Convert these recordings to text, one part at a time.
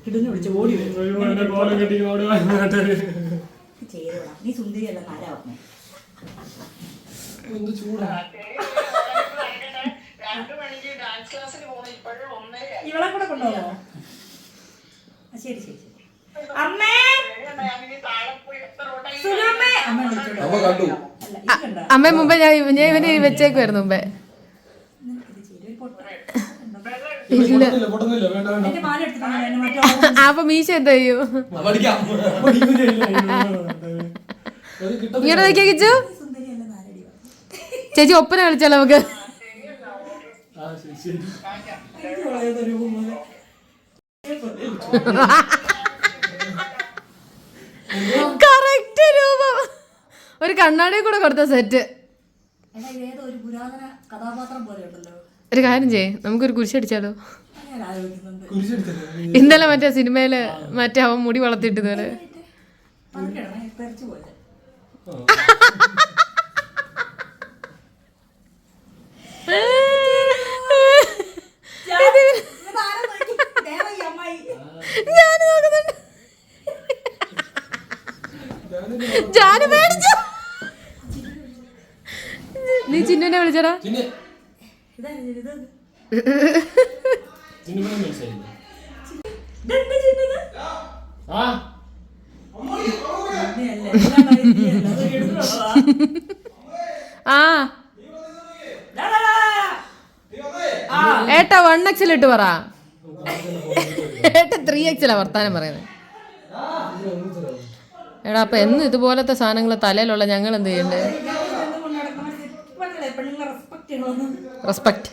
കിടുന്ന് വിളിച്ച് ഓടി വരും. നീ സുന്ദരിയല്ല നാരാവുന്നേ. ഇവളെ കൂടെ കൊണ്ടുപോകോ? ശരി ശരി ശരി. അമ്മേ അമ്മ മുമ്പേ ഞാൻ ഇവന് വെച്ചേക്കുമായിരുന്നു മുമ്പേ. ഇല്ല അപ്പൊ മീശ എന്താ ചെയ്യും? ഇങ്ങോട്ട് നോക്കിയാ കിച്ചു ചേച്ചി ഒപ്പന കളിച്ചാലോ നമുക്ക്? കറക്റ്റ് രൂപം. ഒരു കണ്ണാടി കൂടെ കൊടുത്ത സെറ്റ്. ഒരു കാര്യം ചെയ്യേ, നമുക്കൊരു കുരിശടിച്ചാലോ? ഇന്നലെ മറ്റേ സിനിമയില് മറ്റേ അവൻ മുടി വളർത്തിയിട്ടതുപോലെ. ഞാന് നോക്കുന്നുണ്ട്. ജാനു മേടിച്ചു. നീ ചിന്നുനെ വിളിച്ചടാ. ഏട്ടാ 1XL ഇട്ട് പറ. ഏട്ടാ 3XL വർത്താനം പറയുന്നത്. എടാ അപ്പൊ എന്നും ഇതുപോലത്തെ സാധനങ്ങൾ തലയിലുള്ള ഞങ്ങൾ എന്ത് ചെയ്യണ്ടേ? റെസ്പെക്ട്.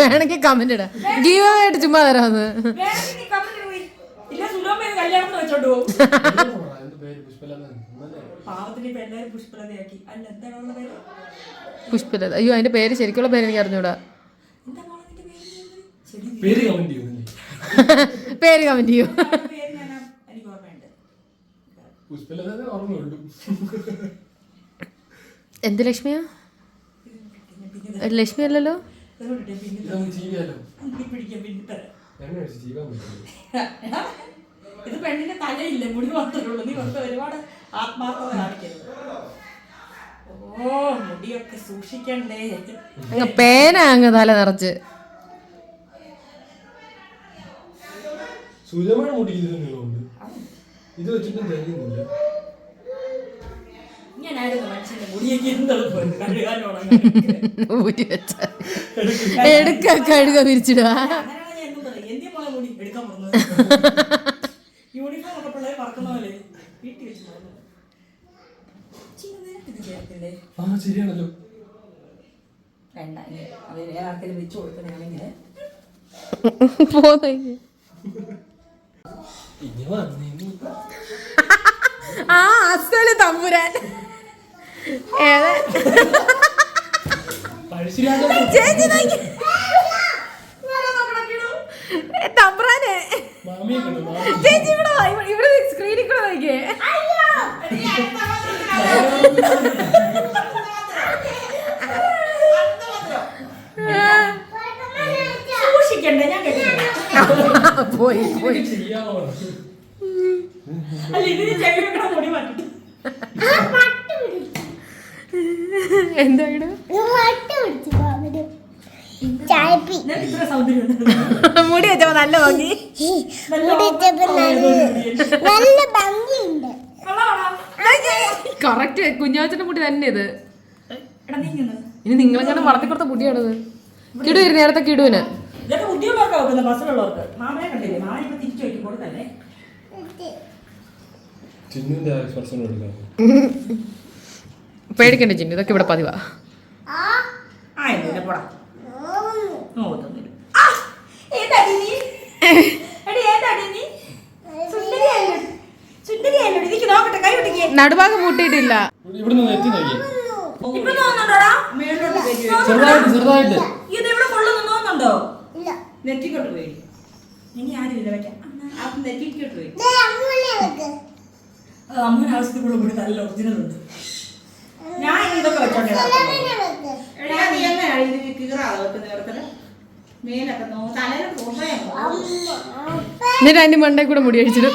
വേണമെങ്കിൽ കമന്റ് ഇടാ. ഗീവ് അവേ ആയിട്ട് ചുമ്മാ തരാന്ന്. പുഷ്പലത. അയ്യോ അതിന്റെ പേര് ശരിക്കുള്ള പേര് എനിക്ക് അറിഞ്ഞൂടാ. പേര് കമന്റ് ചെയ്യൂ. എന്ത് ലക്ഷ്മിയാ? ലക്ഷ്മി അല്ലല്ലോ. ഇത് പെണ്ണിന്റെ തലയില്ല, മുടി മാത്രമേ ഉള്ളൂ. നീ കുറച്ച് ഒരുപാട് ആത്മാർത്ഥത കാണിക്കരുത്. ഓ മുടിയൊക്കെ സൂക്ഷിക്കണ്ടേ. പേന അങ്ങ് തല നിറച്ച്. ഇങ്ങനായിരുന്നു മനുഷ്യന്റെ മുടിയൊക്കെ എന്തെളുപ്പം കഴുകാനോളം എടുക്ക കഴുക വിരിച്ചിടുക. മുടി എടുക്കാൻ പോകുന്നത് യൂണിഫോം ഒക്കെ പിള്ളേർ പറക്കുന്ന പോലെ വീട്ടിൽ വെച്ച് ശരിയാണല്ലോ. വേണ്ട അത് വേറെ ആർക്കെങ്കിലും വെച്ച് കൊടുക്കണമെങ്കിൽ ആ അസല് തമ്പുരാൻ. തമ്പ്രാനെ ചേച്ചി ഇവിടെ സ്ക്രീനിൽ കൂടെ നോക്കിയേ. സൂക്ഷിക്കണ്ടേ? ഞാൻ പോയി പോയി. അല്ല ഇതിന് ചെവിയുടെ മുടി മാറ്റി. എന്താ മുടി വെച്ചപ്പോ നല്ല ഭംഗി. കറക്റ്റ് കുഞ്ഞാച്ചന്റെ മുടി തന്നെ ഇത്. ഇനി നിങ്ങളെങ്ങനെ വളർത്തി കൊടുത്ത മുടിയാണത്. കിടു നേരത്തെ കിടുവിന് പേടിക്കണ്ട ചിന്നു, ഇതൊക്കെ ഇവിടെ പതിവാ. നടുഭാഗം മുട്ടിയിട്ടില്ല. നെറ്റിക്കോട്ട് പോയി. ഇനി ആരും ഇല്ല വെക്കാം. നെറ്റിക്കോട്ട് പോയി. അമ്മയുടെ ആവശ്യത്തിനുള്ള മുടി നല്ല ഒറിജിനൽ ഉണ്ട്. ഞാൻ ഇതൊക്കെ വെച്ചോണ്ടേ എന്നിട്ട് അതിന്റെ മണ്ടേ കൂടെ മുടി അടിച്ചിടും.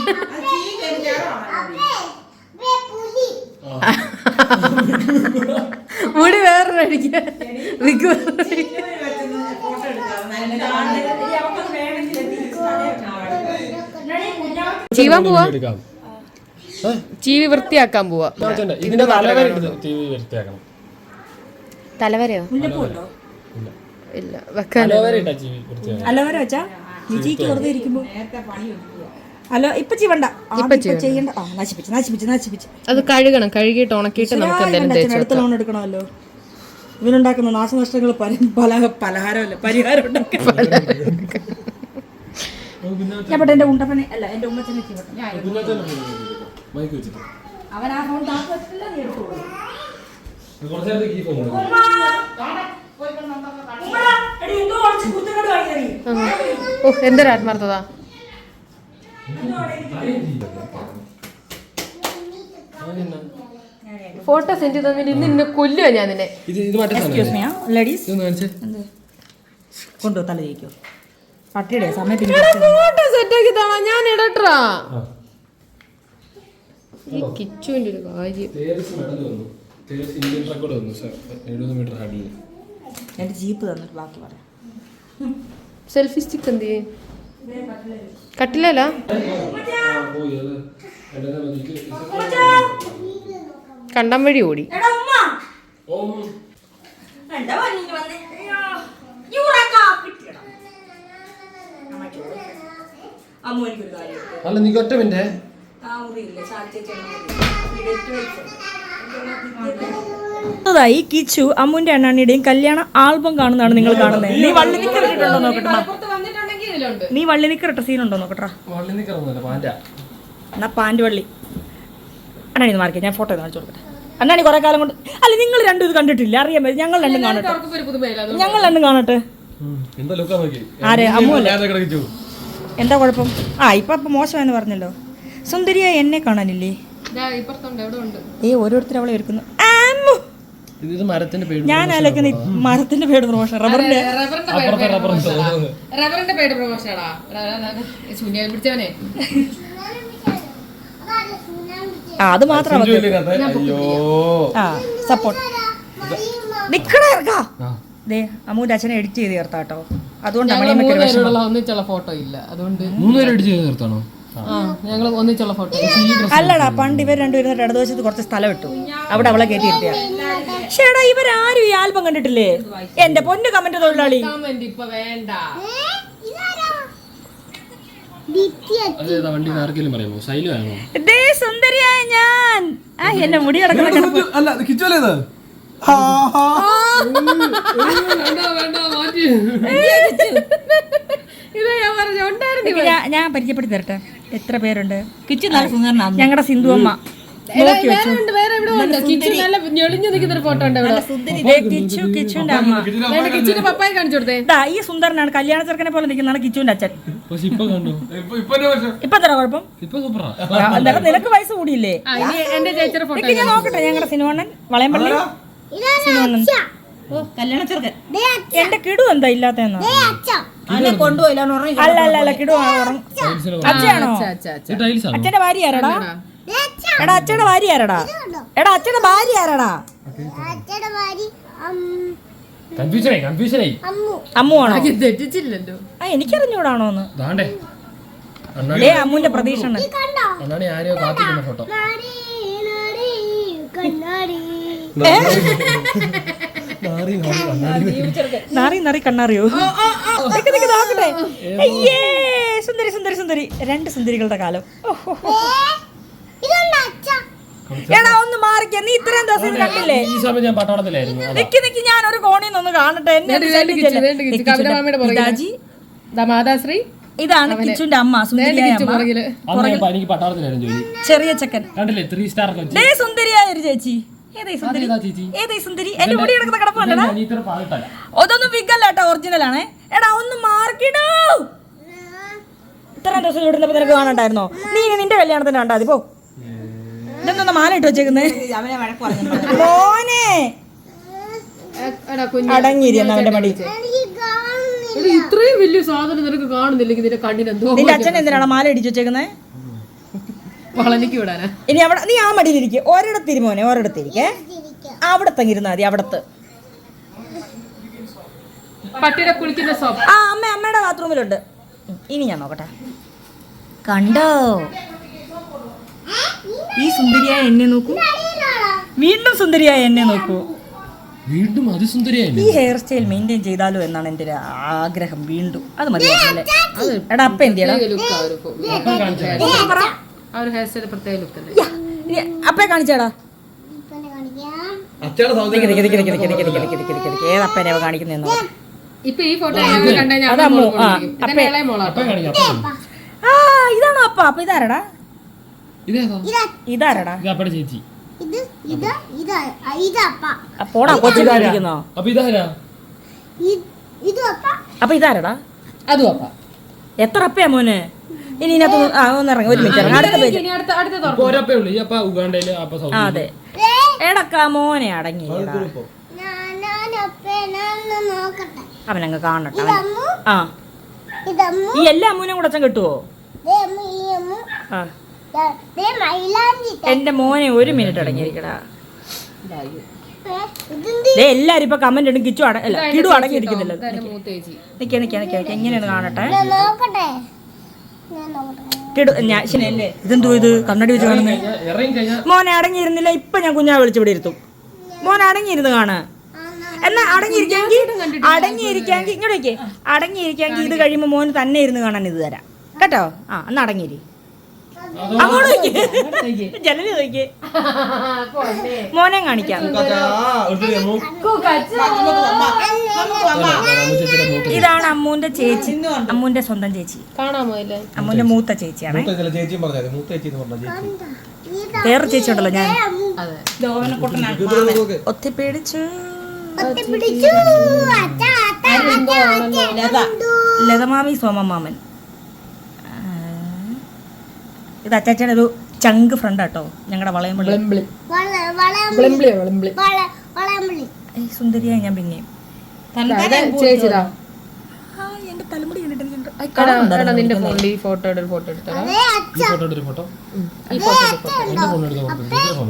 മുടി വേറെ അടിക്കുക. ചീവാൻ പോവാ, ചീവി വൃത്തിയാക്കാൻ പോവാ. ഇതിന്റെ തലവര വൃത്തിയാക്കണം. തലവരയോ? ഇല്ല, വെക്കാൻ അലോവര വെച്ചാ ജിജിക്ക് വെറുതെ ഇരിക്കുമ്പോ അല്ലോ ഇപ്പൊ ചെയ്യണ്ട, ചെയ്യണ്ട. നശിപ്പിച്ച് അത് കഴുകണം. കഴുകിയിട്ട് ഉണക്കിയിട്ട് നമുക്ക് എന്തെങ്കിലും അടുത്ത ലോൺ എടുക്കണമല്ലോ. ഇവനുണ്ടാക്കുന്ന നാശനഷ്ടങ്ങൾ പലഹാരമല്ല പരിഹാരം ഉണ്ടാക്കാൻ. ഞാൻ പെട്ടെ എന്റെ ഉണ്ടപ്പനെ അല്ല എന്റെ ഉമ്മച്ചനെ അവൻ ആ ഫോൺ താക്കത്തില്ല, നീ എടുത്തോളൂ. എന്തൊരു ആത്മാർത്ഥത. ഫോട്ടോ സെൻഡ് ചെയ്തതിന് ഇന്ന് നിന്നെ കൊല്ലുക ഞാൻ നിന്നെ. കൊണ്ടു തല ജയിക്കോ പട്ടിയുടെ സമയത്ത് ഫോട്ടോ സെറ്റ് ആക്കി താണോ ഞാൻ ഇടട്ടാ. ഈ കിച്ചുവിന്റെ ഒരു കാര്യം. എന്റെ ജീപ്പ് തന്നിട്ട് ബാക്കി പറയാം. സെൽഫി സ്റ്റിക്ക് എന്ത് ചെയ്യും? കട്ടിലല്ല കണ്ടം വഴി ഓടി. അല്ല നീ ഒറ്റ മിനിറ്റ്. ായി കിച്ചു അമ്മുന്റെ അണ്ണാണിയുടെയും കല്യാണ ആൽബം കാണുന്നതാണ് നിങ്ങൾ കാണുന്നത്. നീ വള്ളി നിക്കറിട്ടുണ്ടോ നോക്കട്ടെ. നീ വള്ളി നിക്കറിട്ട സീനുണ്ടോ നോക്കട്ടാ. എന്നാ പാൻറ് വള്ളി അണ്ണാണി മാറിക്കാം. ഞാൻ ഫോട്ടോ കാണിച്ചു കൊടുക്കട്ടെ. അണ്ണാണി കുറെ കാലം കൊണ്ട് അല്ല നിങ്ങൾ രണ്ടും ഇത് കണ്ടിട്ടില്ല, അറിയാൻ പറ്റും. ഞങ്ങൾ രണ്ടും കാണട്ടെ. ആരെ അമ്മു അല്ലേ? എന്താ കുഴപ്പം? ഇപ്പൊ മോശമായെന്ന് പറഞ്ഞല്ലോ. സുന്ദരിയായ എന്നെ കാണാനില്ലേ? ഓരോരുത്തർ അവളെ എടുക്കുന്നു. ഞാൻ ആലോചിക്കുന്ന മരത്തിന്റെ പേട് പ്രൊമോഷൻ, റബ്ബറിന്റെ പേട് പ്രൊമോഷനാടാ. അത് മാത്രം സപ്പോർട്ട് നിക്കണ ഇറക്കാ. അമ്മൂന്റെ അച്ഛനെ എഡിറ്റ് ചെയ്ത് ചേർത്താട്ടോ. അതുകൊണ്ട് ഒന്നിച്ചുള്ള ഫോട്ടോ ഇല്ല, അതുകൊണ്ട് എഡിറ്റ് ചെയ്ത് ചേർത്താണോ? ഞങ്ങൾ ഒന്നിച്ചുള്ള ഫോട്ടോ അല്ലടാ. പണ്ട് ഇവർ രണ്ടുപേരും ഇടതുവശത്ത് കുറച്ച് സ്ഥലം ഇട്ടു, അവിടെ അവളെ കയറ്റി ഇരുത്തിയ. ചേടാ ഇവരാരും ഈ ആൽബം കണ്ടിട്ടില്ലേ? എന്റെ പൊന്നു കമന്റ് തൊഴിലാളി. ഇപ്പൊ വേണ്ട. സുന്ദരിയായ ഞാൻ എന്റെ മുടി കിടക്കുന്ന ഞാൻ പരിചയപ്പെടുത്തി തരട്ടെ. എത്ര പേരുണ്ട്? ഞങ്ങളുടെ സിന്ധു അമ്മ കിച്ചുവിന്റെ അമ്മ. ഈ സുന്ദരനാണ്, കല്യാണ ചെറുക്കനെ പോലെ നിൽക്കുന്നതാണ് കിച്ചുവിന്റെ അച്ഛൻ. ഇപ്പൊ എന്താ കുഴപ്പം? നിനക്ക് വയസ്സ് കൂടിയില്ലേ? ഞാൻ നോക്കട്ടെ. ഞങ്ങളുടെ സിനിമണ്ണൻ വളയമ്പള്ളി സിനിമണ്ണൻ. കല്യാണ ചെറുക്കൻ. എന്റെ കിടു എന്താ ഇല്ലാത്തന്നോ? അല്ല കിടു അച്ഛയാണോ? അച്ഛന്റെ ഭാര്യ ആരാടാ? എടാ അച്ഛയുടെ ഭാര്യ ആരാടാ? എടാ അച്ഛയുടെ ഭാര്യ ആരാടാ? അമ്മുവാണോ? തെറ്റിച്ചില്ലല്ലോ. എനിക്കറിഞ്ഞൂടാണോന്ന്. അമ്മുന്റെ പ്രതീക്ഷ നാറി കണ്ണാറിയോ? നോക്കട്ടെ. അയ്യേ സുന്ദരി സുന്ദരി സുന്ദരി. രണ്ട് സുന്ദരികളുടെ കാലം. എടാ ഒന്ന് മാറിക്ക. നീ ഇത്രയും ദിവസം ഇത് കണ്ടില്ലേ? നിക്ക് ഞാൻ ഒരു കോണിൽ നിന്ന് കാണട്ടെ. ഇതാണ് കിച്ചുന്റെ അമ്മ, ചെറിയ ചെക്കൻ. സുന്ദരിയായ ഒരു ചേച്ചി. ഏതായി സുന്ദരി? എന്റെ മുടി കിടക്കുന്ന കിടപ്പുണ്ടോ? അതൊന്നും വിഗല്ല കേട്ടോ, ഒറിജിനൽ ആണേ. എടാ ഒന്ന് മാർക്കിടോ. ഇത്രയും ദിവസം ഇടുന്നപ്പോ നിനക്ക് കാണണ്ടായിരുന്നോ? നീ നിന്റെ കല്യാണത്തിന് കണ്ടാ മതി. പോ ഇതെന്താ മാല ഇട്ട് വെച്ചേക്കുന്നേ മോനെ അടങ്ങിയിരിക്കുന്നു അവന്റെ മടി. ഇത്രയും വലിയ സാധനം നിനക്ക് കാണുന്നില്ലെങ്കിൽ നിന്റെ കണ്ണിന് എന്തോ. നിന്റെ അച്ഛൻ എന്തിനാണ് മാല ഇടിച്ചു വെച്ചേക്കുന്നേ? വളനിക്ക് വിടാനാ. ഇനി അവിടെ നീ ആ മടിയിലിരിക്കെ, ഒരിടത്തിരി മോനെ, ഒരിടത്തിരിക്കെ. അവിടെ തങ്ങിരുന്നാ മതി, അവിടത്ത്. പട്ടിയുടെ കുളിക്കുന്ന സോപ്പ് ആ അമ്മയുടെ ബാത്റൂമിലുണ്ട്. ഇനി ഞാൻ നോക്കട്ടെ. കണ്ടോ ഈ സുന്ദരിയായ എന്നെ നോക്കൂ, വീണ്ടും സുന്ദരിയായ എന്നെ നോക്കൂ. വീണ്ടും അതിസുന്ദരിയായി. ഈ ഹെയർ സ്റ്റൈൽ മെയിൻറ്റെയിൻ ചെയ്താലോ എന്നാണ് എൻ്റെ ഒരു ആഗ്രഹം. വീണ്ടും അത് മതിയാണല്ലേ? എടാ അപ്പ എന്തിയാ അപ്പേ കാണിച്ചേടാ. ഏതപ്പനെ കാണിക്കുന്നോ? ഇപ്പൊ ഈ ഫോട്ടോ ഇതാണോ അപ്പ? അപ്പൊ ഇതാരടാ? ഇതാരടാ? ചേച്ചി. പോടാ കൊച്ചിരിക്കുന്നോ? അപ്പൊ ഇതാരാ? അപ്പൊ ഇതാരടാ? അതും അപ്പ. എത്ര അപ്പയാ മോനെ? ഇനി ഇതിനകത്ത് ഒന്നിറങ്ങി, ഒരു മിനിറ്റ് ഇറങ്ങി. അടുത്ത പേജ്. അതെ എടക്കാ മോനെ അടങ്ങിയില്ലടാ. അവനങ്ങ് കാണട്ടെ. ആ ഈ എല്ലാ അമ്മൂനും കൂടെ അച്ഛൻ കിട്ടുവോ? ആ എന്റെ മോനെ ഒരു മിനിറ്റ് അടങ്ങിയിരിക്കടാ. എല്ലാരും ഇപ്പൊ കമന്റ് ഇടും. കിച്ചു അല്ല കിടു അടങ്ങിയിരിക്കുന്നില്ല. നിക്ക എങ്ങനെയാണ് കാണട്ടെ. കിടു ഞാനല്ലേ ഇതെന്തോ ഇത് കണ്ണടി വെച്ച് കാണുന്നേ? മോനെ അടങ്ങിയിരുന്നില്ല. ഇപ്പൊ ഞാൻ കുഞ്ഞാ വിളിച്ചിവിടെ ഇരുത്തും. മോനെ അടങ്ങിയിരുന്ന് കാണാ. എന്നാ അടങ്ങിയിരിക്കാമെങ്കിൽ ഇങ്ങോട്ടേക്ക് അടങ്ങിയിരിക്കാമെങ്കിൽ ഇത് കഴിയുമ്പോ മോന് തന്നെ ഇരുന്ന് കാണാൻ ഇത് തരാം കേട്ടോ. ആ എന്നാ അടങ്ങിയിരി. അങ്ങോട്ട് ജനല് നോക്കിയേ. മോനെ കാണിക്കാം. ഇതാണ് അമ്മൂന്റെ ചേച്ചി, അമ്മൂന്റെ സ്വന്തം ചേച്ചി. അമ്മൂന്റെ മൂത്ത ചേച്ചിയാണ്. വേറെ ചേച്ചി ഉണ്ടല്ലോ ഞാൻ ഒത്തിപ്പേടിച്ചു. ലതമാമി സോമമാമൻ. ഇത് അച്ചാച്ചയുടെ ഒരു ചങ്ക് ഫ്രണ്ട് കേട്ടോ. ഞങ്ങളുടെ വളയമ്പള്ളി സുന്ദരിയായി ഞാൻ പിന്നെയും എന്റെ തലമുടി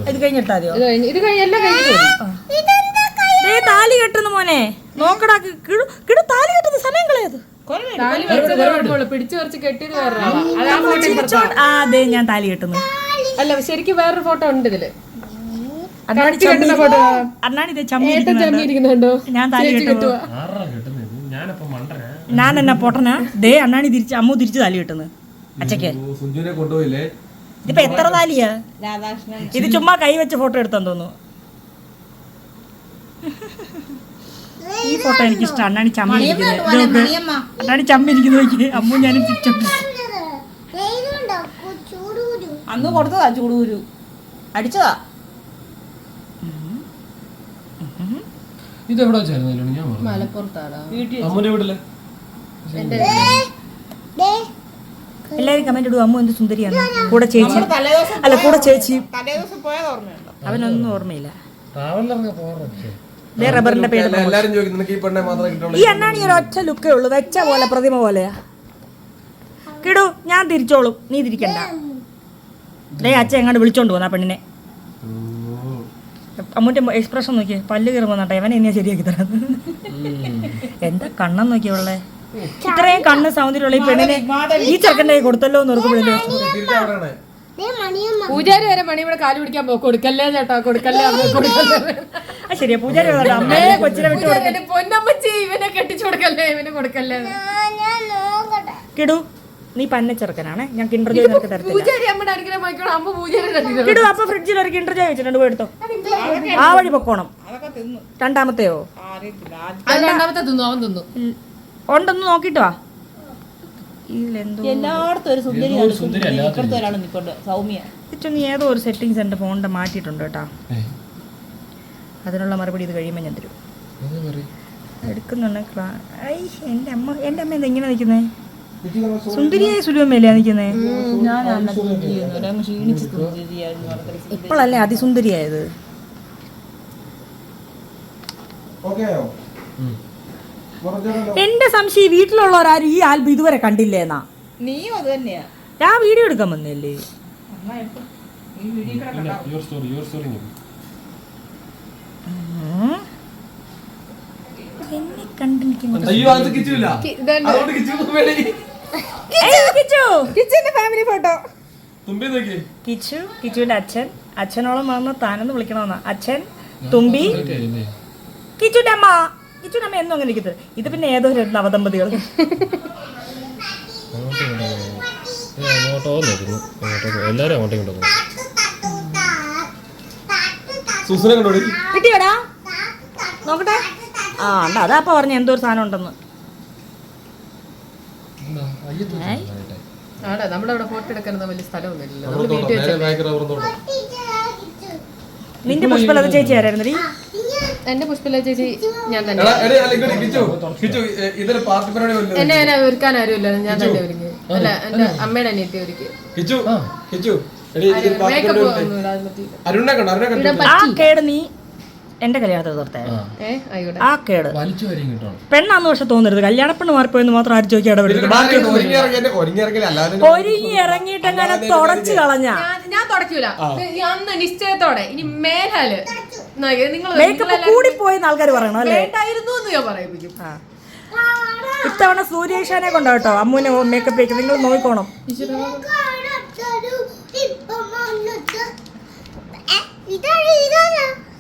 ഇത് കഴിഞ്ഞിട്ടാ മതിയോ? താലി കെട്ടുന്നു മോനെ നോക്കടാ. കിടു താലി കെട്ടുന്ന സമയം കളയത്. അതെ ഞാൻ താലി കെട്ടുന്നു. അല്ല ശരിക്കും വേറൊരു ഫോട്ടോ ഉണ്ട് ഇതില്. അണ്ണാടി ചമ്മിരിക്കുന്നുണ്ടോ? ഞാൻ താലി കെട്ടുന്നു. ഞാൻ എന്നാ പൊട്ടനാ? ദേ അണ്ണാണി തിരിച്ച് അമ്മു തിരിച്ച് താലി കെട്ടുന്നു അച്ഛക്ക്. ഇതിപ്പോ എത്ര താലിയാ? ഇത് ചുമ്മാ കൈ വെച്ച് ഫോട്ടോ എടുത്താന്ന് തോന്നുന്നു. ഈ ഫോട്ടോ എനിക്ക് ഇഷ്ടം. അണ്ണാണി ചമ്മിരിക്കുന്നത്. അണ്ണാണി ചമ്മിരിക്കുന്നു നോക്കി. അമ്മു ഞാനും തിരിച്ചു അന്ന് കൊടുത്തതാ ചൂടൂരു അടിച്ചതാ. ഇതെവിടെ എല്ലാരും കമന്റ് ഇടും. അമ്മു എന്ത് സുന്ദരിയാണ്. കൂടെ ചേച്ചി അല്ല കൂടെ ചേച്ചി. അവനൊന്നും ഓർമ്മയില്ല. റബ്ബറിന്റെ പേര്. ഈ അണ്ണാണി ഒരു ഒറ്റ ലുക്കേ ഉള്ളൂ. വെച്ച പോലെ പ്രതിമ പോലെയാ. കിടു ഞാൻ തിരിച്ചോളും, നീ തിരിക്കണ്ട. ദേ അച്ഛൻ എങ്ങാണ്ട് വിളിച്ചോണ്ട് പോന്നാ പെണ്ണിനെ. അമ്മൂന്റെ എക്സ്പ്രഷൻ നോക്കിയേ. പല്ല് കയറുമ്പോ നട്ടെ അവനെ എന്നെയാ ശരിയാക്കി തരാം. എന്താ കണ്ണെന്ന് നോക്കിയവളെ. ഇത്രയും കണ്ണ് സൗന്ദര്യമുള്ള ഈ പെണ്ണിനെ ഈ ചെറുക്കൻ്റെ കൊടുത്തല്ലോ എന്ന് ഓർക്കുമ്പോഴല്ലേ. പൂജാരി വരെ മണിയുടെ കാല് പിടിക്കാൻ പോ. കൊടുക്കല്ലേ ചേട്ടാ, കൊടുക്കല്ലേ ശരിയാ. പൂജാരി അമ്മയെ കൊച്ചിനെ വിട്ടു കൊടുക്കല്ലേ. പൊന്നമ്മച്ചി ഇവനെ കെട്ടിച്ചു കൊടുക്കല്ലേ, ഇവനെ കൊടുക്കല്ലേ. കിടു നീ പന്ന ചെറുക്കനാണ്. ഞാൻ കിൻഡർ ജോയ് നിനക്ക് തരത്തില്ല. കിടു അപ്പൊ ഫ്രിഡ്ജിൽ ഒരു കിൻഡർ ജോയ് വെച്ചിട്ടുണ്ട്. പോയി എടുത്തോ. ആ വഴി പൊക്കോണം. രണ്ടാമത്തെയോ? രണ്ടാമത്തെ തിന്നു, അവൻ തിന്നു. ഉണ്ടെന്ന് നോക്കിട്ടോ. എല്ലായിടത്തും ഒരു സുന്ദരി സൗമ്യ. നീ ഏതോ ഒരു സെറ്റിങ്സ് എന്റെ ഫോണിന്റെ മാറ്റിയിട്ടുണ്ട് കേട്ടാ. അതിനുള്ള മറുപടി ഇത് കഴിയുമ്പോൾ ഞാൻ തരും. എടുക്കുന്നുണ്ട്. എൻ്റെ അമ്മ എന്താ ഇങ്ങനെ നിൽക്കുന്നേ? സുന്ദരിയായ സുലുവമ്മയല്ലേ നിൽക്കുന്നേ? ഞാൻ ക്ഷീണിച്ച് സുന്ദരിയായിരുന്നു പറഞ്ഞത്. ഇപ്പോഴല്ലേ അതിസുന്ദരിയായത്. എന്റെ സംശയം വീട്ടിലുള്ളവരാരും ഈ ആൽബം ഇതുവരെ കണ്ടില്ലേന്നാ. നീയും അത് തന്നെയാ. ഞാൻ വീഡിയോ എടുക്കാൻ വന്നല്ലേ. എന്നെ കണ്ടിരിക്കുന്നു. കിച്ചന്റെ ഫാമിലി ഫോട്ടോ. കിച്ചുവിന്റെ അച്ഛനോളം വന്ന് താനെന്ന് വിളിക്കണമെന്നാ. അച്ഛൻ, തുമ്പി, കിച്ചുന്റെ അമ്മ. കിച്ചുന്റെ അമ്മ എന്നും അങ്ങനെ ഇരിക്കുന്നത്. ഇത് പിന്നെ ഏതോ നവദമ്പതികൾ. എല്ലാരും അങ്ങോട്ടും ഇങ്ങോട്ടും കിട്ടിയോടാ നോക്കട്ടെ. ആ ഉണ്ട്. അതാ അപ്പൊ പറഞ്ഞ എന്തോ ഒരു സാധനം ഉണ്ടെന്ന്. ആടാ നമ്മുടെ അവിടെ ഫോട്ടോ എടുക്കാനൊന്നും വലിയ സ്ഥലമൊന്നുമില്ല. നമ്മള് വീട്ടിൽ വെച്ച നിന്റെ പുഷ്പലത ചേച്ചി ആരായിരുന്നു? എന്റെ പുഷ്പല ചേച്ചി ഞാൻ തന്നെ. എന്നെ ഒരുക്കാൻ ആരുമില്ല, ഞാൻ തന്നെ ഒരുങ്ങി. അല്ല എന്റെ അമ്മയുടെ അനിയത്തി ഒരുക്കി. മേക്കപ്പ് ഒന്നുമില്ല, അത് പറ്റിയില്ല. ആ കേട് നീ എന്റെ കല്യാണത്തിൽ തീർത്തേ. ആ കേട് പെണ്ണാന്ന് പക്ഷെ തോന്നരുത്. കല്യാണ പെണ്ണ് മാറിപ്പോയെന്ന് മാത്രം ആരും ചോദിക്കാൻ ഇടപെടുന്നത്. ഒരുങ്ങി ഇറങ്ങിയിട്ട് എങ്ങനെ തുടച്ചു കളഞ്ഞ. ഞാൻ തുടക്കൂല അന്ന് നിശ്ചയത്തോടെ. ഇനി മേലാല് മേക്കപ്പ് കൂടിപ്പോയെന്ന് ആൾക്കാർ പറയണം അല്ലേ? വേണ്ടായിരുന്നു എന്ന് ഞാൻ പറയിപ്പിക്കും. ഇത്തവണ സൂര്യേഷാനെ കൊണ്ടോ കേട്ടോ അമ്മൂനെ മേക്കപ്പ് ചെയ്ത് നിങ്ങൾ നോക്കിക്കോണം.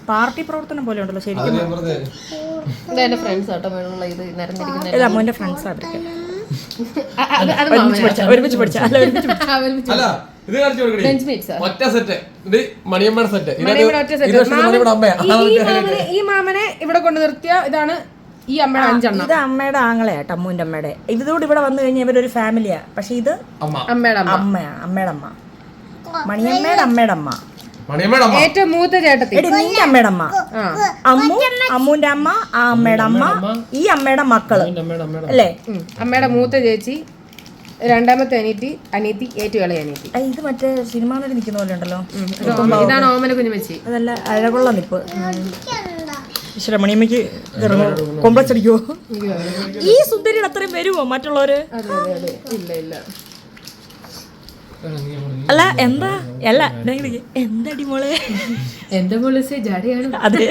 പാർട്ടി പ്രവർത്തനം പോലെ ഉണ്ടല്ലോ ശരിക്കും. എന്റെ ഫ്രണ്ട്സ് ആട്ടോ വേണമുള്ള ഇത് നിരന്നിരിക്കുന്ന. ഇത് അമ്മൂന്റെ ഫ്രണ്ട്സ് ആയിരിക്കും. ഈ മാമനെ ഇവിടെ കൊണ്ട് നിർത്തിയ ഇതാണ് ഈ അമ്മയുടെ 5 എണ്ണം. ഇത് അമ്മയുടെ ആങ്ങളെയാട്ടോ, അമ്മൂന്റെ അമ്മയുടെ. ഇതോട് ഇവിടെ വന്നു കഴിഞ്ഞാൽ ഇവരൊരു ഫാമിലിയാ. പക്ഷെ ഇത് അമ്മയുടെ അമ്മയാ, അമ്മയുടെ അമ്മ, മണിയമ്മയുടെ അമ്മയുടെ അമ്മ, ഏറ്റവും മൂത്ത ചേട്ടത്തി. നിന്റെ അമ്മയുടെ അമ്മ, അമ്മു, അമ്മൂന്റെ അമ്മ, ആ അമ്മയുടെ അമ്മ, ഈ അമ്മയുടെ മക്കള് അല്ലേ? അമ്മയുടെ മൂത്ത ചേച്ചി, രണ്ടാമത്തെ അനിയത്തി, ഏറ്റവും ഇളയ അനിയത്തി. ഇത് മറ്റേ സിനിമ നടി നിൽക്കുന്ന പോലെ ഉണ്ടല്ലോ. ഇതാണ് ഓമന കുഞ്ഞുമച്ചി. അതല്ല അഴകുള്ള നിപ്പ്. ഈശ്വര മണിയമ്മയ്ക്ക് കോംപ്ലക്സ് അടിക്കുവോ? ഈ സുന്ദരിയുടെ അത്രയും വരുമോ മറ്റുള്ളവര്? ഇല്ല ഇല്ല. അല്ല എന്താ അല്ല എന്തടി മോളെ? എന്റെ പോലീസ് ജാടിയാണ്. അതെ.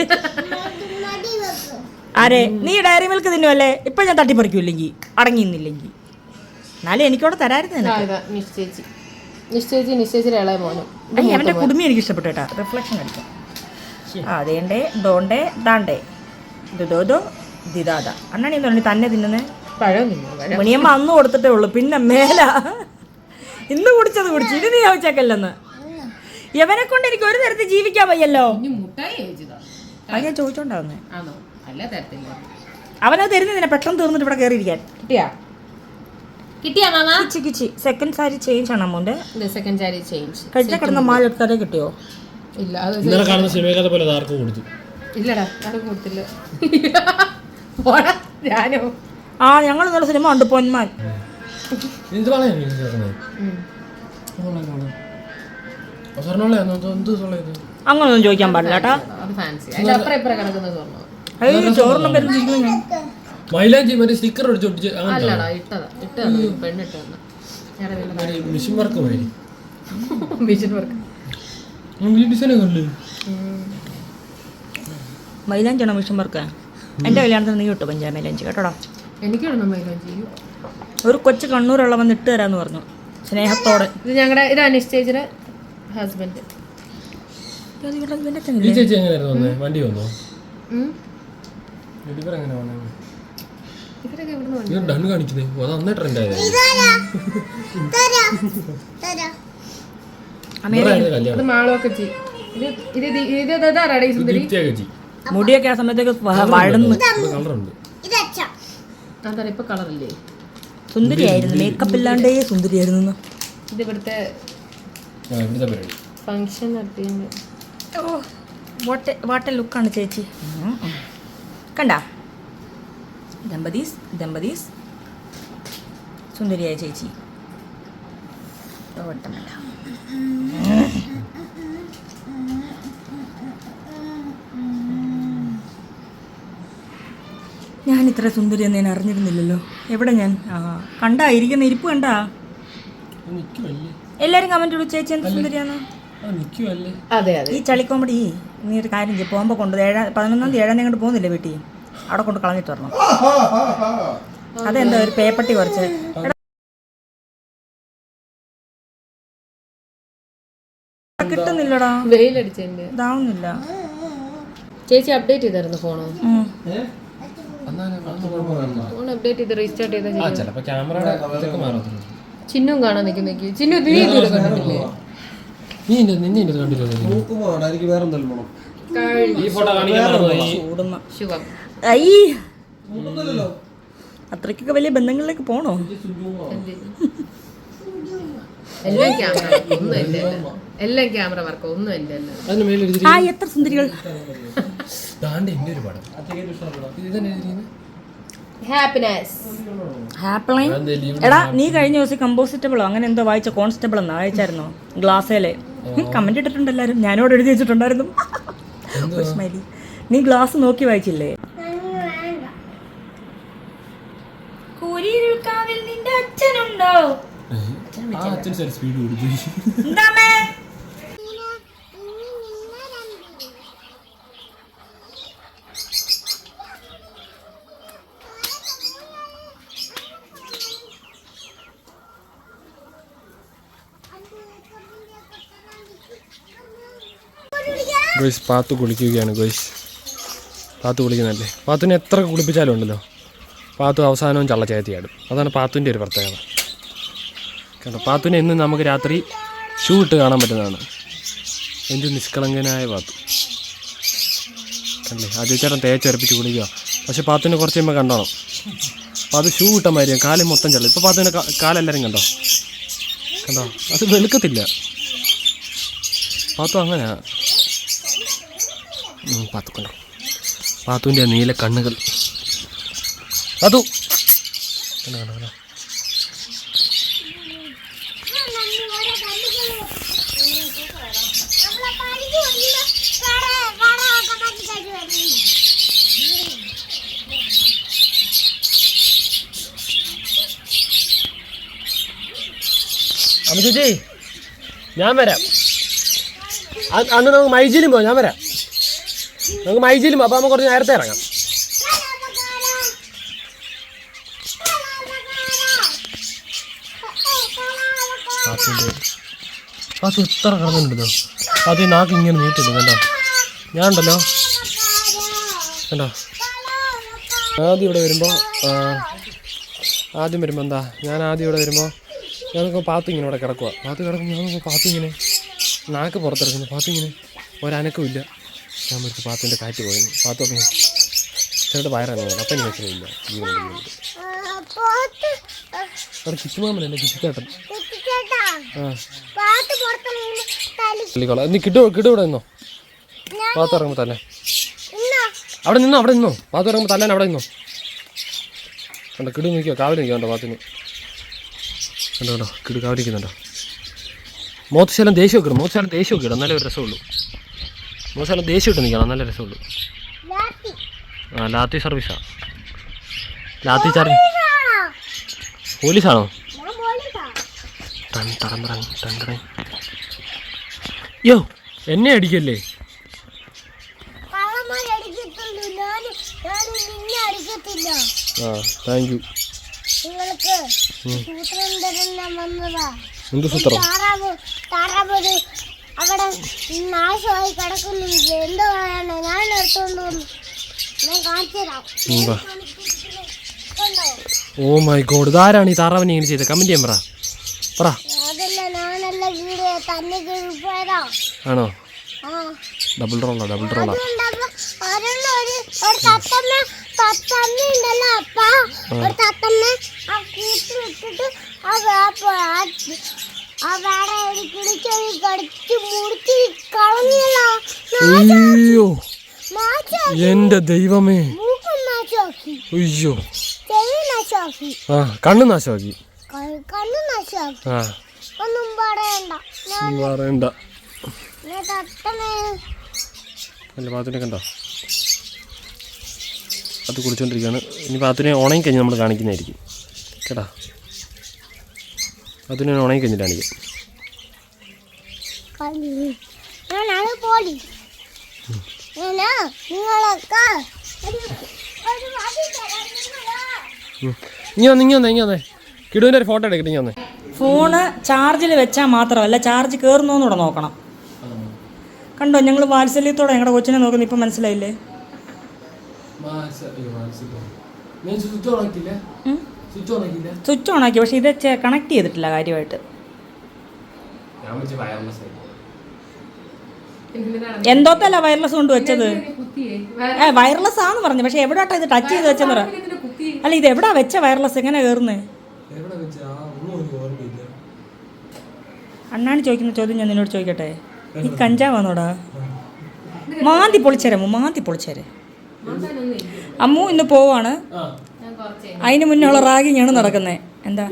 ആരെ നീ ഡയറി മിൽക്ക് തിന്നുവല്ലേ? ഇപ്പൊ ഞാൻ തട്ടിപ്പറിക്കൂല്ലെങ്കിൽ അടങ്ങിന്നില്ലെങ്കിൽ എന്നാലും എനിക്കവിടെ തരായിരുന്നു. നിശ്ചയിച്ചിട്ട് ഇളയ മോനും. അവന്റെ കുടുംബം എനിക്ക് ഇഷ്ടപ്പെട്ടു കേട്ടാ. റിഫ്ലക്ഷൻ അടിക്കാം. അതേണ്ടേ ദോണ്ടേ ദാണ്ടേ ദോ ദിദാദ. അണ്ണാണി എന്ന് പറഞ്ഞു തന്നെ തിന്നുന്നേ. പഴം തിന്നു. മണിയമ്മ അന്ന് കൊടുത്തിട്ടേ ഉള്ളു, പിന്നെ മേല ഇന്ന് കുടിച്ചത് കുടിച്ചു. ഇത് നീ ചോദിച്ചേക്കല്ലെന്ന്. യവനെ കൊണ്ട് എനിക്ക് ഒരു തരത്തിൽ ജീവിക്കാൻ വയ്യല്ലോ. അത് ഞാൻ ചോദിച്ചോണ്ടാവുന്നേ. അവനത് തരുന്നതിനെ പെട്ടെന്ന് തീർന്നിട്ട് ഇവിടെ കയറിയിരിക്കാൻ. കിട്ടിയാ മാമ? കിച്ചി സെക്കൻഡ് സാരി ചേഞ്ച് ആണ് അമ്മൂന്റെ. Second sari change. കഴിഞ്ഞ കിടന്ന മാല എടുത്താലേ കിട്ടിയോ? ഇല്ല, ഇന്നലെ കാണുന്ന സിനിമയൊക്കെ പോലെ ആർക്കും കൊടുത്തു. ഇല്ലടാ, ആർക്കും കൊടുത്തില്ല. ഞാനോ? ആ ഞങ്ങൾ ഇന്നലെ സിനിമ ഉണ്ട് പൊന്മാൻ. അങ്ങനൊന്നും ചോദിക്കാൻ പാടില്ല കേട്ടോ. ചോറിനും മൈലാഞ്ചി മറ്റേ സ്റ്റിക്കർ അടിച്ചൊട്ടിച്ച് മിഷൻ വർക്ക് മൈലാഞ്ചാണോ മിഷൻ വർക്ക്? എന്റെ കല്യാണത്തിന് നീ കിട്ടും പഞ്ചായ മൈലാഞ്ചി കേട്ടോടാ. എനിക്കാണോ മൈലാഞ്ചി? ഒരു കൊച്ചു കണ്ണൂരുള്ള വന്ന് ഇട്ട് തരാന്ന് പറഞ്ഞു സ്നേഹത്തോടെ. ഇത് ഞങ്ങളുടെ ഇതാണ് നിശ്ചയിച്ചിട്ട് ഹസ്ബൻഡ്. ഈ ചേച്ചി എങ്ങനെയായിരുന്നു വന്നേ? വണ്ടി വന്നോ? ഡൺ കാണിക്കുന്നേ. അത് അന്നേ ട്രെൻഡ് ആയത്. മുടിയൊക്കെ ആ സമയത്തേക്ക് വഴന്ന് ഇപ്പൊ കളറില്ലേ? സുന്ദരിയായിരുന്നു. മേക്കപ്പ് ഇല്ലാണ്ടേ സുന്ദരിയായിരുന്നു. ഇത് ഇവിടുത്തെ ഫംഗ്ഷൻ നടത്തിയുണ്ട്. ഓ വാട്ട ലുക്കാണ് ചേച്ചി. കണ്ട ദമ്പതീസ് സുന്ദരിയായ ചേച്ചി. വട്ടമല്ല. ഞാൻ ഇത്ര സുന്ദരി എന്ന് ഞാൻ അറിഞ്ഞിരുന്നില്ലല്ലോ. എവിടെ ഞാൻ കണ്ടാ ഇരിക്കുന്ന ഇരിപ്പ് കണ്ടാ? എല്ലാരും കമന്റ് ഇടും ചേച്ചി എന്ത് സുന്ദരിയാന്ന്. അതെ അതെ. ഈ ചളി കോമഡി നീ ഒരു കാര്യം ചെയ്യും, പോകുമ്പോൾ കൊണ്ട് 11-ാം തീയതി 7-ാം തീയതി അങ്ങോട്ട് പോകുന്നില്ലേ വീട്ടിൽ, അവിടെ കൊണ്ട് കളഞ്ഞിട്ട് വരണം. അതെന്താ ഒരു പേപ്പട്ടി കുറച്ച് കിട്ടുന്നില്ലടാ, വെയിലടിച്ചതിന്റെ ഇതാവുന്നില്ല. ചേച്ചി അപ്ഡേറ്റ് ചെയ്തായിരുന്നു ഫോണ്. ഫോൺ അപ്ഡേറ്റ് ചെയ്ത് റീസ്റ്റാർട്ട് ചെയ്താൽ ചിന്നും കാണാൻ നിൽക്കുന്നേക്ക്. ചിന്നു നീ ഇതുവരെ കണ്ടിട്ടില്ലേ? ശുഭം. അത്രയ്ക്കൊക്കെ വലിയ ബന്ധങ്ങളിലേക്ക് പോണോ? എല്ലാം ക്യാമറ വർക്ക്, ഒന്നും എന്റെ അല്ല. എല്ലാം ക്യാമറ വർക്ക്, ഒന്നും എന്റെ അല്ല. എത്ര സുന്ദരികൾ. ഹാപ്പിനെസ്. എടാ നീ കഴിഞ്ഞ ദിവസം കമ്പോസിറ്റബിളോ അങ്ങനെ എന്തോ വായിച്ച, കോൺസ്റ്റബിൾ എന്നാ വായിച്ചായിരുന്നോ? ഗ്ലാസ്സേലെ കമന്റ് ഇട്ടിട്ടുണ്ട് എല്ലാരും, ഞാനോട് എഴുതി വെച്ചിട്ടുണ്ടായിരുന്നു. നീ ഗ്ലാസ് നോക്കി വായിച്ചില്ലേ? കുരിരുൾക്കാവിൽ നിന്റെ അച്ഛനുണ്ടോ? ഗോയ്സ് പാത്തു കുളിക്കുകയാണ്. ഗോയ്സ് പാത്തു കുളിക്കുന്നതല്ലേ. പാത്തുവിനെ എത്ര കുളിപ്പിച്ചാലും ഉണ്ടല്ലോ, പാത്തു അവസാനവും ചള്ളച്ചേത്തിയാടും. അതാണ് പാത്തുവിൻ്റെ ഒരു പ്രത്യേകത. കണ്ടോ, പാത്തുവിനെ ഇന്ന് നമുക്ക് രാത്രി ഷൂ ഇട്ട് കാണാൻ പറ്റുന്നതാണ്. എന്ത് നിഷ്കളങ്കനായ പാത്തു അല്ലേ. ആദ്യച്ചേട്ടൻ തേച്ചരപ്പിച്ച് കുളിക്കുക. പക്ഷെ പാത്തുവിനെ കുറച്ച് കഴിയുമ്പോൾ കണ്ടോണം, പാത്തു ഷൂ ഇട്ട മാതിരിയാണ്, കാല് മൊത്തം ചള്ളി. ഇപ്പോൾ പാത്തുവിൻ്റെ കാലെല്ലാവരും കണ്ടോ, കണ്ടോ, അത് വെളുക്കത്തില്ല. പാത്തു അങ്ങനെയാ. പാത്തു കണ്ടോ, പാത്തുവിൻ്റെ നീല കണ്ണുകൾ. പാത്തു കണ്ടോ കണ്ടോ കണ്ടോ. അമ്മ ചേച്ചി ഞാൻ വരാം. അന്ന് നമുക്ക് മൈജിലും പോകാം. ഞാൻ വരാം, നമുക്ക് മൈജിലും. അപ്പോൾ നമുക്ക് കുറച്ച് നേരത്തെ ഇറങ്ങാം. പാത്തു ഇത്ര കിടന്നിട്ടുണ്ടല്ലോ. പാത്തു നാക്ക് ഇങ്ങനെ നീട്ടിടും കണ്ടോ. ഞാൻ ഉണ്ടല്ലോ കണ്ടോ, ആദ്യം ഇവിടെ വരുമ്പോൾ എന്താ, ഞാൻ ആദ്യം ഇവിടെ വരുമ്പോൾ ഞങ്ങൾക്ക് പാത്തു ഇങ്ങനെ ഇവിടെ കിടക്കുക. പാത്തു കിടക്കുമ്പോൾ ഞങ്ങൾക്ക് പാത്തു ഇങ്ങനെ നാക്ക് പുറത്തിറക്കുന്നു. പാത്തു ഇങ്ങനെ ഒരനക്കവും ഇല്ല. ഞാൻ വിളിച്ച് പാത്തുവിൻ്റെ കാറ്റ് പോയി. പാത്തു അപ്പം ചേട്ടൻ വയറാണ്, അപ്പം എനിക്ക് മനസ്സിലായില്ല. അവിടെ കിച്ചുമാമനല്ലേ, കിച്ചുചേട്ടൻ. നീ കിടു ഇവിടെ നിന്നോ, പാത്തു ഇറങ്ങുമ്പോൾ തന്നെ അവിടെ നിന്നോ. പാത്തു ഇറങ്ങുമ്പോൾ തല്ലാൻ അവിടെ നിന്നോ. കണ്ടോ കിടു നിൽക്കുക, കാവൽ നിൽക്കുന്നുണ്ടോ പാത്തിന്. കണ്ടോ കിടു കാവൽ നിൽക്കുന്നുണ്ടോ. മോത്തശാലം ദേഷ്യമൊക്കെ ഇടും, ദേഷ്യമൊക്കെ ഇടും, എന്നാലേ ഒരു രസമുള്ളൂ. മോശാലം ദേഷ്യം ഇട്ട് നിൽക്കണം, നല്ല രസമുള്ളൂ. ലാത്തി സർവീസാ. ലാത്തി ചാർജ് പോലീസാണോ? യോ എന്നെ അടിക്കല്ലേ. Thank you. എന്ത് സൂത്രം? അവിടെ നാശമായി കിടക്കുന്നുണ്ട്. എന്തോ പറയണേ, ഞാൻ എടുത്തോണ്ട് വന്നു, ഞാൻ കാണിച്ചു തരാം. ഓ മൈ ഗോഡ്, ഇതാരാണ് ഈ താറാവിനെ ഇങ്ങനെ ചെയ്തത്? കമന്റ് ചെയ്യാൻ പറ. അതല്ല, ഞാനല്ല വീഡിയോ തന്നെ പോയതാ. ആണോ? ഡബിൾ റോളാ. ഒരു തത്തമ്മ ഉണ്ടല്ലോ അപ്പ, ഒരു തത്തമ്മ ആ കൂട്ടിലിട്ടിട്ട് അയ്യോ എന്റെ ദൈവമേ. അയ്യോ കണ്ണ് നാശമാക്കി. കണ്ണു നശാക്കും ആ ഒന്നും പറയണ്ട നീ പറയണ്ട. ഞാൻ തട്ടണേ. അല്ല പാത്തുനെ കണ്ടോ, അത് കുളിച്ചോണ്ടിരിക്കുകയാണ്. ഇനി പാത്തുനെ ഉണങ്ങി കഴിഞ്ഞ് നമ്മൾ കാണിക്കുന്നതായിരിക്കും കേട്ടാ. പാത്തുനെ ഉണങ്ങി കഴിഞ്ഞിട്ട് കാണിക്കാം. ഞാനത് പോലി നിങ്ങളൊക്കെ ഇനി വന്നേ കിടുവിൻ്റെ ഒരു ഫോട്ടോ എടുക്കട്ടെ. ഇനി വന്നേ. ഫോണ് ചാർജിൽ വെച്ചാൽ മാത്രമല്ല ചാർജ് കയറുന്നോന്ന് കൂടെ നോക്കണം. കണ്ടോ, ഞങ്ങൾ വാത്സല്യത്തോടെ ഞങ്ങളുടെ കൊച്ചിനെ നോക്കുന്നത് ഇപ്പം മനസ്സിലായില്ലേ? സ്വിച്ച് ഓൺ ആക്കി, പക്ഷെ ഇത് കണക്ട് ചെയ്തിട്ടില്ല കാര്യമായിട്ട്. എന്തോത്തല്ല വയർലെസ് കൊണ്ട് വെച്ചത്. വയർലെസ് ആന്ന് പറഞ്ഞു, പക്ഷെ എവിടാട്ടാ ഇത് ടച്ച് ചെയ്ത് വെച്ചെന്ന് പറ. അല്ല, ഇത് എവിടാ വെച്ച വയർലെസ്, എങ്ങനെ കയറുന്നേ? അണ്ണാണ് ചോദിക്കുന്ന ചോദ്യം ഞാൻ നിന്നോട് ചോദിക്കട്ടെ. ഈ കഞ്ചാവാന്നോടാ? മാന്തി പൊളിച്ചേരെ. അമ്മു ഇന്ന് പോവാണ്. അതിന് മുന്നുള്ള റാഗിങ് ആണ് നടക്കുന്നത്. എന്താ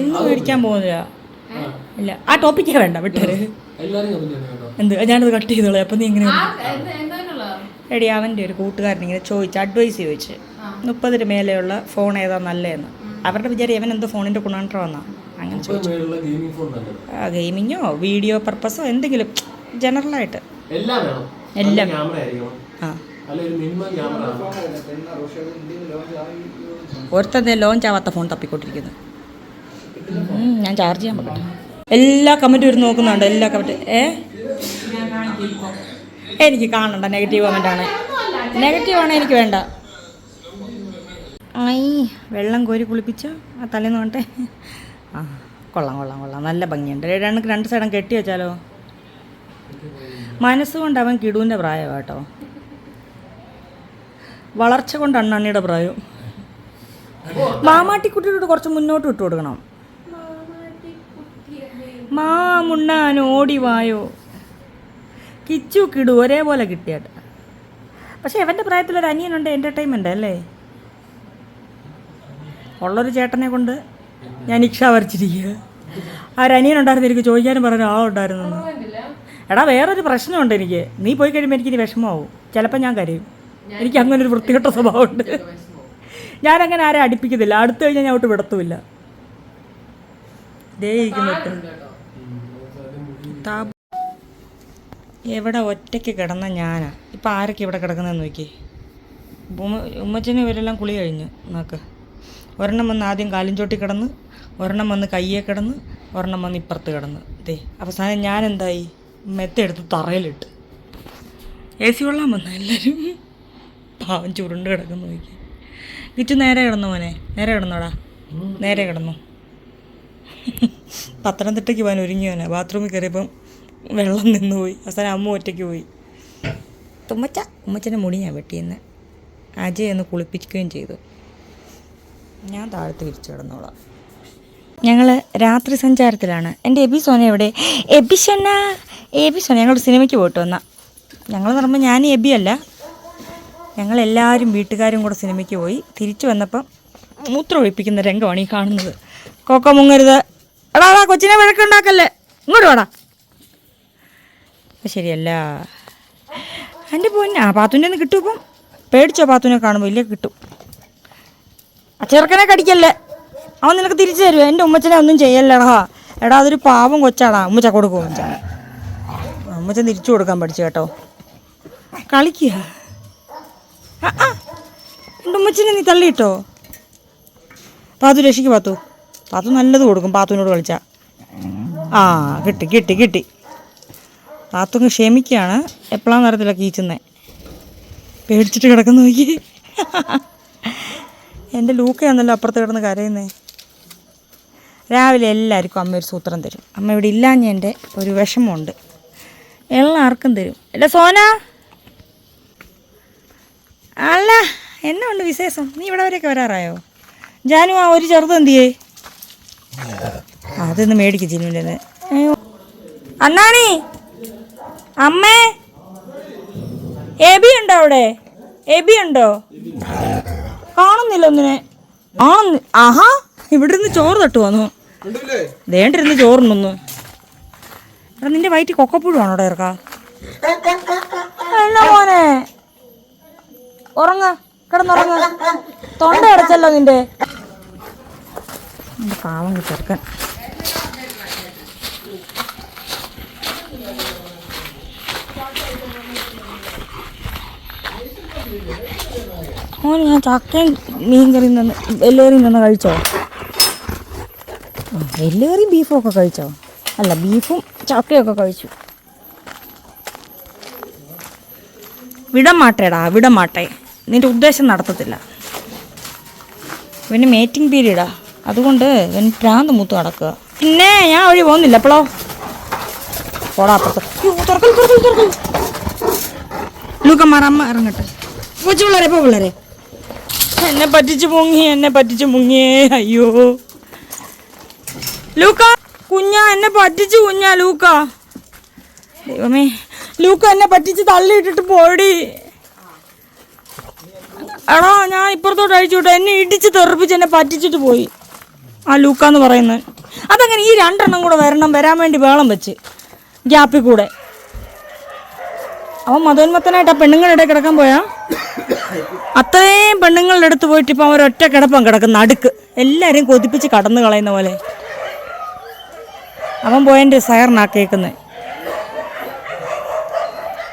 ഇന്ന് മേടിക്കാൻ പോകുന്നില്ല? ഇല്ല, ആ ടോപ്പിക്കേ വേണ്ട, വിട്ടേര്. എന്ത്, ഞാനത് കട്ട് ചെയ്തോളൂ. അപ്പം നീ ഇങ്ങനെ എടി, അവൻ്റെ ഒരു കൂട്ടുകാരൻ ഇങ്ങനെ അഡ്വൈസ് ചോദിച്ച് 30 മേലെയുള്ള ഫോൺ ഏതാ നല്ലതെന്ന്. അവരുടെ വിചാരം ഇവൻ എന്തോ ഫോണിൻ്റെ ഗുണാന്തരം വന്നാ അങ്ങനെ ചോദിച്ചു. ഗെയിമിങ്ങോ വീഡിയോ പർപ്പസോ എന്തെങ്കിലും ജനറലായിട്ട് എല്ലാം. ആ, ഒരുത്തന്നെ ലോഞ്ച് ആവാത്ത ഫോൺ തപ്പിക്കൊണ്ടിരിക്കുന്നു. ഞാൻ ചാർജ് ചെയ്യാൻ പറ്റും. എല്ലാ കമൻറ്റും ഇരുന്ന് നോക്കുന്നുണ്ട്, എല്ലാ കമൻറ്റ്. എനിക്ക് കാണണ്ട, നെഗറ്റീവ് കമൻറ്റാണ്. നെഗറ്റീവാണ് എനിക്ക് വേണ്ട. വെള്ളം കോരി കുളിപ്പിച്ച് ആ തലേന്ന് കൊണ്ടേ. ആ, കൊള്ളാം, നല്ല ഭംഗിയുണ്ട്. രണ്ട് സൈഡും കെട്ടി വെച്ചാലോ? മനസ്സുകൊണ്ട് അവൻ കിടുവിൻ്റെ പ്രായമാണ് കേട്ടോ, വളർച്ച കൊണ്ട് അണ്ണണ്ണിയുടെ പ്രായം. മാമാട്ടിക്കുട്ടിയോട് കുറച്ച് മുന്നോട്ട് വിട്ടു കൊടുക്കണം. മാമുണ്ണാൻ ഓടിവായോ. കിച്ചു കിടു ഒരേപോലെ കിട്ടിയാട്ട്. പക്ഷെ അവൻ്റെ പ്രായത്തിലൊരു അനിയനുണ്ട്, എൻ്റർടൈൻമെൻ്റ് അല്ലേ? ഉള്ളൊരു ചേട്ടനെ കൊണ്ട് ഞാൻ ഇക്ഷ വരച്ചിരിക്കുക. ആ ഒരു അനിയനുണ്ടായിരുന്നു, എനിക്ക് ചോദിക്കാനും പറയാനും ആളുണ്ടായിരുന്നു. എടാ, വേറൊരു പ്രശ്നമുണ്ട് എനിക്ക്. നീ പോയി കഴിയുമ്പോൾ എനിക്കിനി വിഷമമാവും. ചിലപ്പോൾ ഞാൻ കരയും. എനിക്ക് അങ്ങനെ ഒരു വൃത്തികെട്ട സ്വഭാവമുണ്ട്. ഞാനങ്ങനെ ആരെ അടുപ്പിക്കുന്നില്ല. അടുത്ത് കഴിഞ്ഞാൽ ഞാൻ ഒട്ട് വിടത്തുമില്ല. എവിടെ ഒറ്റയ്ക്ക് കിടന്ന ഞാനാ. ഇപ്പം ആരൊക്കെ ഇവിടെ കിടക്കുന്നതെന്ന് നോക്കി. ഉമ്മച്ചനും ഇവരെല്ലാം കുളി കഴിഞ്ഞു. നോക്ക്, ഒരെണ്ണം വന്ന് ആദ്യം കാലിൻചോട്ടി കിടന്ന്, ഒരെണ്ണം വന്ന് കയ്യെ കിടന്ന്, ഒരെണ്ണം വന്ന് ഇപ്പുറത്ത് കിടന്ന്. അവസാനം ഞാൻ എന്തായി, മെത്തെടുത്ത് തറയിലിട്ട്. AC കൊള്ളാൻ വന്ന എല്ലാവരും. പാവം ചുരുണ്ട് കിടക്കുന്നു നോക്കി. കിച്ചു നേരെ കിടന്നു മോനെ, നേരെ കിടന്നോടാ, നേരെ കിടന്നു. പത്തനംതിട്ടയ്ക്ക് പോകാൻ ഒരുങ്ങിയോനെ. ബാത്റൂമിൽ കയറിയപ്പം വെള്ളം നിന്ന് പോയി. അവസാനം അമ്മ ഒറ്റയ്ക്ക് പോയി. ഉമ്മച്ചൻ്റെ മുടി ഞാൻ വെട്ടിയെന്ന് അജയ് ഒന്ന് കുളിപ്പിക്കുകയും ചെയ്തു. ഞാൻ താഴത്ത് വിരിച്ചു കിടന്നോളാം. ഞങ്ങൾ രാത്രി സഞ്ചാരത്തിലാണ്. എൻ്റെ എബിസോന എവിടെ? എബിസോന ഞങ്ങൾ സിനിമയ്ക്ക് പോയിട്ട് വന്ന. ഞങ്ങൾ പറയുമ്പോൾ ഞാൻ എബിയല്ല, ഞങ്ങളെല്ലാവരും വീട്ടുകാരും കൂടെ സിനിമയ്ക്ക് പോയി. തിരിച്ചു വന്നപ്പം മൂത്രം ഒഴിപ്പിക്കുന്ന രംഗമാണ് ഈ കാണുന്നത്. കൊക്ക മുങ്ങരുത്. എടാ കൊച്ചിനെ വഴക്കുണ്ടാക്കല്ലേ, ഇങ്ങോട്ട് വേടാ. ശരിയല്ല എൻ്റെ പൊന്നെ. ആ പാത്തുൻ്റെ ഒന്ന് കിട്ടും. ഇപ്പം പേടിച്ചോ? പാത്തുനെ കാണുമ്പോൾ ഇല്ലേ കിട്ടും. ആ ചെറുക്കനെ കടിക്കല്ലേ, അവൻ നിനക്ക് തിരിച്ചു തരുമോ? എൻ്റെ ഉമ്മച്ചനെ ഒന്നും ചെയ്യല്ലടാ. എടാ, അതൊരു പാവം കൊച്ചാടാ. ഉമ്മച്ച കൊടുക്കും. ഉമ്മച്ചൻ തിരിച്ചു കൊടുക്കാൻ പഠിച്ചു കേട്ടോ. കളിക്കുക. എൻ്റെ ഉമ്മച്ചനെ നീ തള്ളിയിട്ടോ? പാത്തു രക്ഷിക്ക്. പാത്തു നല്ലത് കൊടുക്കും പാത്തുവിനോട് കളിച്ചാ. ആ, കിട്ടി. പാത്തുങ്ങ് ക്ഷമിക്കുകയാണ്. എപ്പോഴാന്ന് അറിയത്തില്ല കീച്ചുന്നേ. പേടിച്ചിട്ട് കിടക്കുന്നു നോക്കി. എൻ്റെ ലൂക്കയാണല്ലോ അപ്പുറത്ത് കിടന്ന് കരയുന്നേ. രാവിലെ എല്ലാവർക്കും അമ്മ ഒരു സൂത്രം തരും. അമ്മ ഇവിടെ ഇല്ലാഞ്ഞതിൻ്റെ ഒരു വിഷമമുണ്ട്. എല്ലാവർക്കും തരും. അല്ല സോന, അല്ല എന്നാ ഉണ്ട് വിശേഷം? നീ ഇവിടെ വരെയൊക്കെ വരാറായോ? ജാനു, ആ ഒരു ചെറുത് എന്തിയേ? അതൊന്ന് മേടിക്കും ജിനുവിൻ്റെ. അണ്ണാണി, അമ്മേ, എബി ഉണ്ടോ അവിടെ? എബി ഉണ്ടോ? കാണുന്നില്ല ഒന്നിനെ. ആഹാ, ഇവിടെ ഇരുന്ന് ചോറ് തട്ടു വന്നു. ദേണ്ടിരുന്ന് ചോറിനൊന്ന്. എടാ നിന്റെ വയറ്റിൽ കൊക്കപ്പുഴുവാണോ ഇറക്കാ? എന്നാ മോനെ ഉറങ്ങ, കിടന്നുറങ്ങ. തൊണ്ട അടച്ചല്ലോ നിന്റെ. പാവം ചെറുക്കൻ. മോന് ഞാൻ ചക്കയും മീൻ കറിയും നിന്ന് എല്ലേറിയും നിന്ന് കഴിച്ചോ? എല്ലേറിയും ബീഫും ഒക്കെ കഴിച്ചോ? അല്ല, ബീഫും ചക്കയൊക്കെ കഴിച്ചു. വിടമാട്ടേടാ, വിടമാട്ടെ. നിന്റെ ഉദ്ദേശം നടത്തത്തില്ല. പിന്നെ മേറ്റിംഗ് പീരീഡാ, അതുകൊണ്ട് ഇവൻ പ്രാന്ത് മൂത്ത് നടക്കുക. പിന്നെ ഞാൻ വഴി പോകുന്നില്ല. എപ്പോഴോ പോടാ അപ്പുറത്ത്. ലൂക്കന്മാർ അമ്മ ഇറങ്ങട്ടെ. കൊച്ചു പിള്ളേരെ, പോ പിള്ളേരെ. എന്നെ പറ്റിച്ച് മുങ്ങിയേ. അയ്യോ ലൂക്ക, കുഞ്ഞാ എന്നെ പറ്റിച്ചു. കുഞ്ഞാ ലൂക്ക, ദൈവമേ, ലൂക്ക എന്നെ പറ്റിച്ച് തള്ളിയിട്ടിട്ട് പോടി. എടാ ഞാൻ ഇപ്പുറത്തോട്ട് അഴിച്ചു വിട്ടു. എന്നെ ഇടിച്ച് തെറിപ്പിച്ച് എന്നെ പറ്റിച്ചിട്ട് പോയി ആ ലൂക്കാന്ന് പറയുന്നത്. അതങ്ങനെ ഈ 2 എണ്ണം കൂടെ വരാൻ വേണ്ടി വേളം വെച്ച് ഗ്യാപ്പിൽ കൂടെ. അവൻ മതോന്മത്തനായിട്ട് ആ പെണ്ണുങ്ങളുടെ ഇടയിൽ കിടക്കാൻ പോയാ. അത്രയും പെണ്ണുങ്ങളുടെ അടുത്ത് പോയിട്ട് ഇപ്പം അവരൊറ്റ കിടപ്പം കിടക്കുന്ന അടുക്ക്. എല്ലാവരെയും കൊതിപ്പിച്ച് കടന്നു കളയുന്ന പോലെ അവൻ പോയതിൻ്റെ സയറിനാ കേൾക്കുന്നത്.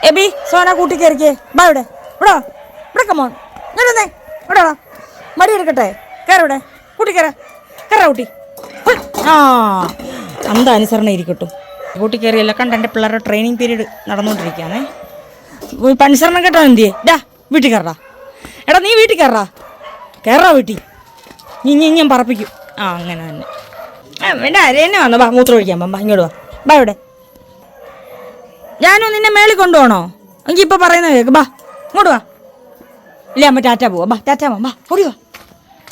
എബി, സോന കൂട്ടി കയറിക്കേ. ബാ ഇവിടെ ഇവിടെ കമോൺ. ഞാനേ ഇവിടെ വാ. മടി എടുക്കട്ടെ. കയറിവിടെ. കൂട്ടി കയറ കൂട്ടി. ആ അന്ത അനുസരണം ഇരിക്കട്ടും. കൂട്ടി കയറിയല്ല. കണ്ട എൻ്റെ പിള്ളേരുടെ ട്രെയിനിങ് പീരീഡ് നടന്നുകൊണ്ടിരിക്കുകയാണേ. അനുസരണം കേട്ടോ. എന്തിയേ ഡാ വീട്ടിൽ കയറാ. എടാ നീ വീട്ടിൽ കയറാ വീട്ടിൽ. ഞാൻ പറപ്പിക്കും. ആ അങ്ങനെ തന്നെ. വേണ്ട അരേന്നെ വന്നോ. ബാ മൂത്രം ഒഴിക്കാൻ ബാ. ഇങ്ങോട്ട് ബാ ഇവിടെ. ഞാനും നിന്നെ മേളിൽ കൊണ്ടുപോകണോ? എങ്കിൽ ഇപ്പം പറയുന്നത് കേൾക്ക്. ബാ ഇങ്ങോട്ട് വാ. ഇല്ല അമ്മ ടാറ്റ പോവാ. ബാ ടാറ്റ വാ. ബാ ഓടി വാ.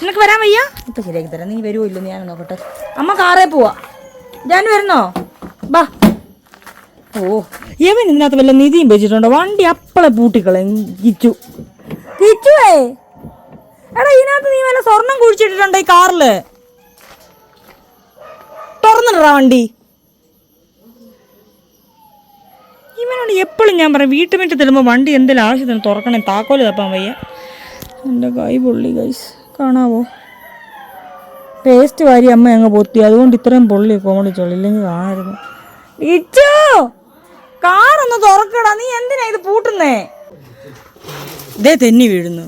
നിനക്ക് വരാൻ വയ്യ? ഇപ്പം ശരിയാക്കി തരാം. നീ വരുമോ ഇല്ലെന്ന് ഞാൻ നോക്കട്ടെ. അമ്മ കാറേ പോവാ. ഞാൻ വരുന്നോ? ബാ. ഓ ഇവൻ ഇതിനകത്ത് വല്ല നിധിയും വെച്ചിട്ടുണ്ടോ? വണ്ടി അപ്പളെ പൂട്ടിക്കളെ. കിച്ചുവേ, എടാ ഇതിനകത്ത് നീ വല്ല സ്വർണം കുഴിച്ചിട്ടിട്ടുണ്ടോ ഈ കാറില്? തുറന്നിടാ വണ്ടി. ഇവനോട് എപ്പോഴും ഞാൻ പറയാം, വീട്ടുമുറ്റത്ത് ചെല്ലുമ്പോൾ വണ്ടി എന്തെങ്കിലും ആവശ്യത്തിന് തുറക്കണേ. താക്കോല് തപ്പാൻ വയ്യ. എൻ്റെ കൈ പൊള്ളി ഗൈസ്, കാണാവോ? പേസ്റ്റ് വാരി അമ്മ അങ്ങ് പൊത്തി. അതുകൊണ്ട് ഇത്രയും പൊള്ളി കോമഡിച്ചോളൂ. ഇല്ലെങ്കിൽ കാണായിരുന്നു. ഇച്ചോ കാറൊന്ന് തുറക്കടാ. നീ എന്തിനാ ഇത് പൂട്ടുന്നേ? ഇതേ തെന്നി വീഴുന്നു.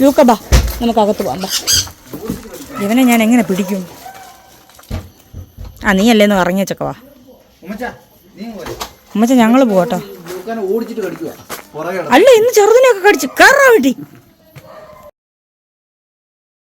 ലൂക്ക ബാ, നമുക്ക് അകത്ത് പോകാം. ഇവനെ ഞാൻ എങ്ങനെ പിടിക്കും? ആ നീ അല്ലേന്ന് ഇറങ്ങിയച്ചക്കവാ. ഉമ്മച്ച ഞങ്ങൾ പോകട്ടോ. അല്ല ഇന്ന് ചെറുതിനെയൊക്കെ കടിച്ചു. കയറാ വീട്ടി.